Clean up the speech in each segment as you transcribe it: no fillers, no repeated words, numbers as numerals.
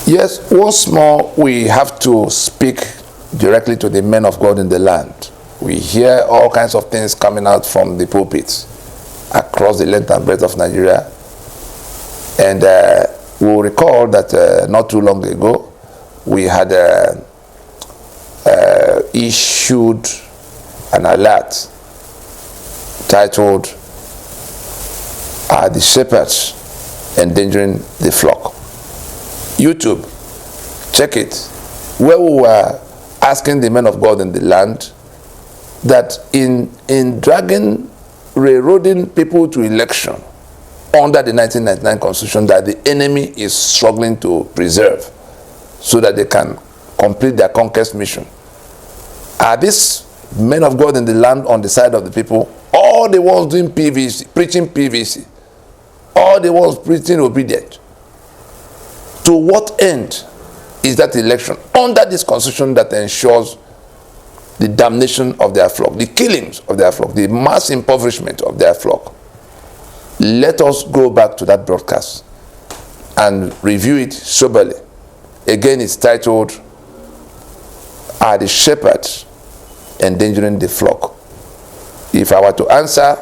Yes, once more we have to speak directly to the men of God in the land. We hear all kinds of things coming out from the pulpits across the length and breadth of Nigeria. And we'll recall that not too long ago, we had issued an alert titled, "Are the shepherds endangering the flock?" YouTube, check it, where we were asking the men of God in the land that in dragging, railroading people to election under the 1999 Constitution that the enemy is struggling to preserve so that they can complete their conquest mission. Are these men of God in the land on the side of the people, all the ones doing PVC, preaching PVC, all the ones preaching obedient? To what end is that election under this constitution that ensures the damnation of their flock, the killings of their flock, the mass impoverishment of their flock? Let us go back to that broadcast and review it soberly. Again, it's titled, "Are the shepherds endangering the flock?" If I were to answer,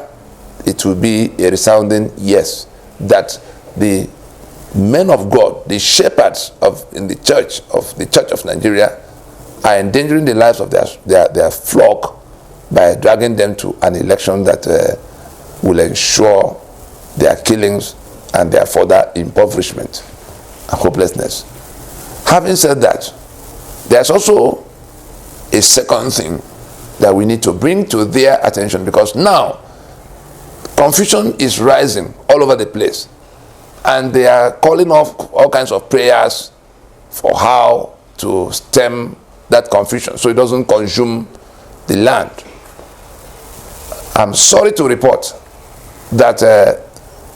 it would be a resounding yes, that the men of God, the shepherds in the church of Nigeria, are endangering the lives of their flock by dragging them to an election that will ensure their killings and their further impoverishment and hopelessness. Having said that, there's also a second thing that we need to bring to their attention, because now confusion is rising all over the place, and they are calling off all kinds of prayers for how to stem that confusion so it doesn't consume the land. I'm sorry to report that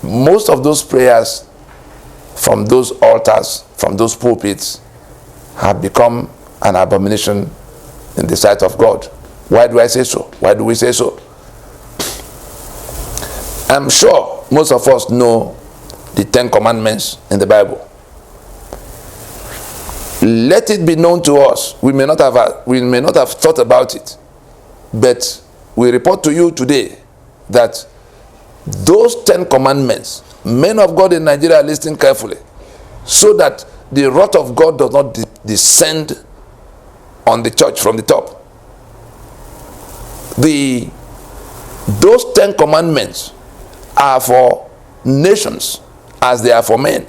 most of those prayers from those altars, from those pulpits, have become an abomination in the sight of God. Why do I say so? Why do we say so? I'm sure most of us know the 10 Commandments in the Bible. Let it be known to us. We may not have thought about it, but we report to you today that those 10 Commandments, men of God in Nigeria, listen carefully, so that the wrath of God does not descend on the church from the top. Those 10 Commandments are for nations as they are for men.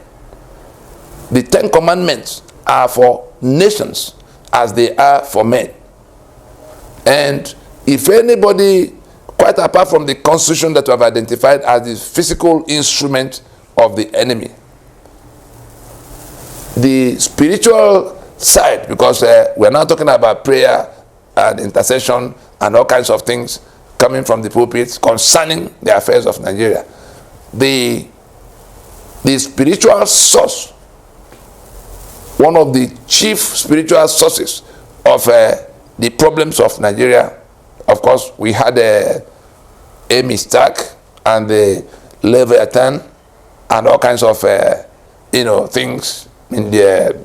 The 10 Commandments are for nations as they are for men. And if anybody, quite apart from the constitution that we have identified as the physical instrument of the enemy, the spiritual side, because we're now talking about prayer and intercession and all kinds of things coming from the pulpits concerning the affairs of Nigeria. The spiritual source, one of the chief spiritual sources of the problems of Nigeria, of course, we had Amy Stark and the Leviathan and all kinds of things in the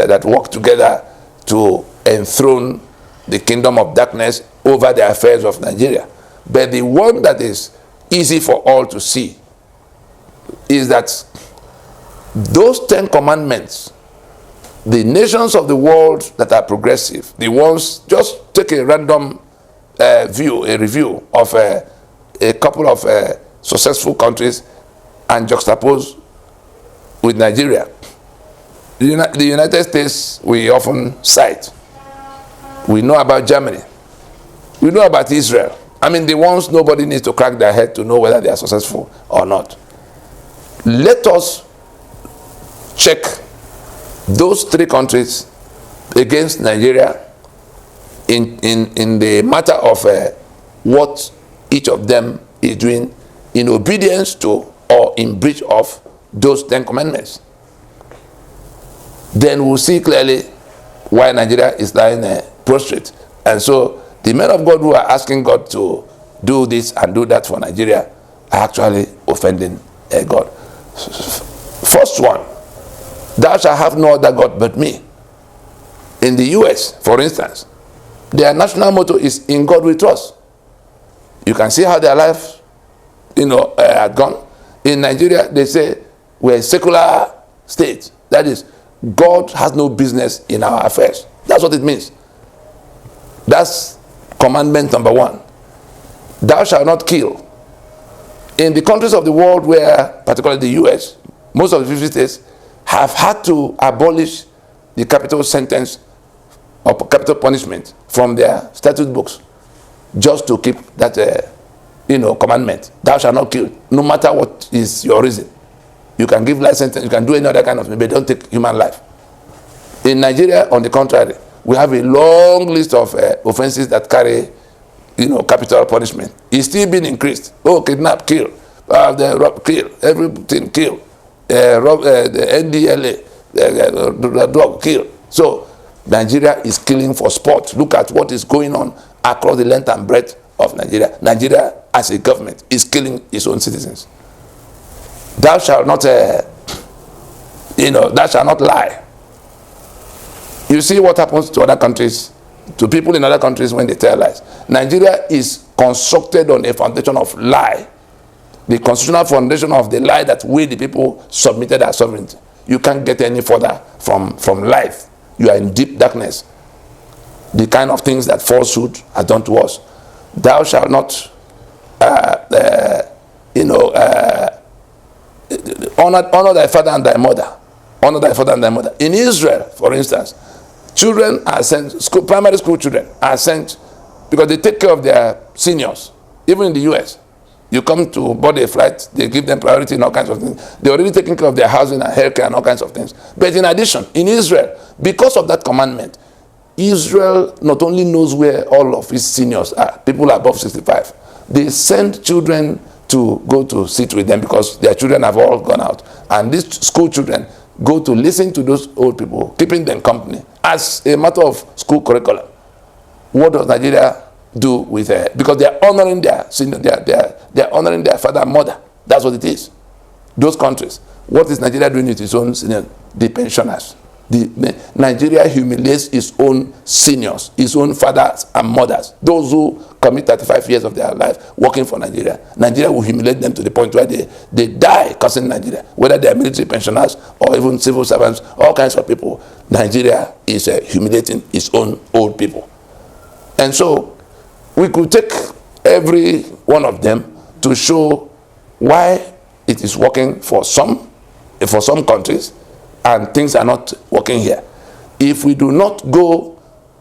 that work together to enthrone the kingdom of darkness over the affairs of Nigeria. But the one that is easy for all to see is that those 10 Commandments, the nations of the world that are progressive, the ones, just take a random a review of a couple of successful countries and juxtapose with Nigeria. The United States we often cite. We know about Germany. We know about Israel. I mean, the ones nobody needs to crack their head to know whether they are successful or not. Let us check those 3 countries against Nigeria in the matter of what each of them is doing in obedience to or in breach of those 10 Commandments. Then we'll see clearly why Nigeria is lying prostrate. And so the men of God who are asking God to do this and do that for Nigeria are actually offending God. First one, Thou shalt have no other God but me. In the US, for instance, their national motto is "In God we trust." You can see how their life, had gone. In Nigeria, they say we're a secular state. That is, God has no business in our affairs. That's what it means. That's commandment number 1. Thou shalt not kill. In the countries of the world where, particularly the US, most of the 50 states have had to abolish the capital sentence or capital punishment from their statute books just to keep that commandment. Thou shalt not kill, no matter what is your reason. You can give life sentence, you can do any other kind of thing, but don't take human life. In Nigeria, on the contrary, we have a long list of offenses that carry capital punishment. It's still being increased. Kidnap, kill, kill, everything, kill, the NDLA, drug, kill. So Nigeria is killing for sport. Look at what is going on across the length and breadth of Nigeria. Nigeria, as a government, is killing its own citizens. Thou shalt not, thou shalt not lie. You see what happens to other countries, to people in other countries when they tell lies. Nigeria is constructed on a foundation of lie. The constitutional foundation of the lie that we, the people, submitted our sovereignty. You can't get any further from life. You are in deep darkness. The kind of things that falsehood has done to us. Thou shalt not, honor thy father and thy mother. Honor thy father and thy mother. In Israel, for instance, children are sent, primary school children are sent because they take care of their seniors. Even in the US, you come to board a flight, they give them priority and all kinds of things. They're already taking care of their housing and healthcare and all kinds of things. But in addition, in Israel, because of that commandment, Israel not only knows where all of its seniors are, people above 65, they send children to go to sit with them because their children have all gone out. And these school children go to listen to those old people, keeping them company as a matter of school curriculum. What does Nigeria do with because they are honoring their senior, they are honoring their father and mother. That's what it is. Those countries. What is Nigeria doing with its own seniors? The pensioners. Nigeria humiliates its own seniors, its own fathers and mothers. Those who commit 35 years of their life working for Nigeria. Nigeria will humiliate them to the point where they die cursing Nigeria. Whether they are military pensioners or even civil servants, all kinds of people. Nigeria is humiliating its own old people. And so we could take every one of them to show why it is working for some countries and things are not working here. If we do not go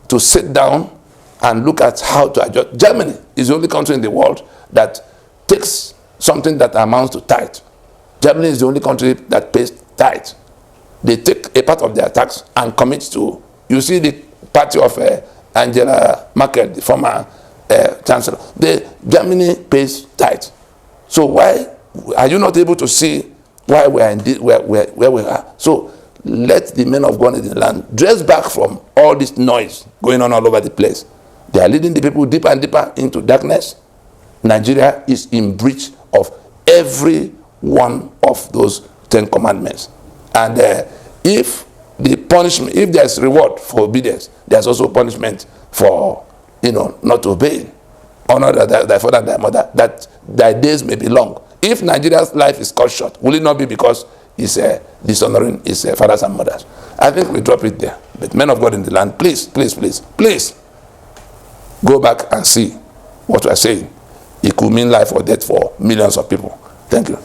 to sit down and look at how to adjust. Germany is the only country in the world that takes something that amounts to tithe. Germany is the only country that pays tithe. They take a part of their tax and commit to, you see the party of Angela Merkel, the former chancellor. Germany pays tithe. So why are you not able to see why we are indeed where we are? So let the men of God in the land dress back from all this noise going on all over the place. They are leading the people deeper and deeper into darkness. Nigeria is in breach of every one of those 10 commandments. And if the punishment, if there's reward for obedience, there's also punishment for not obeying. Honor thy father and thy mother, that thy days may be long. If Nigeria's life is cut short, will it not be because he's dishonoring his fathers and mothers? I think we drop it there. But men of God in the land, please, please, please, please, go back and see what we are saying. It could mean life or death for millions of people. Thank you.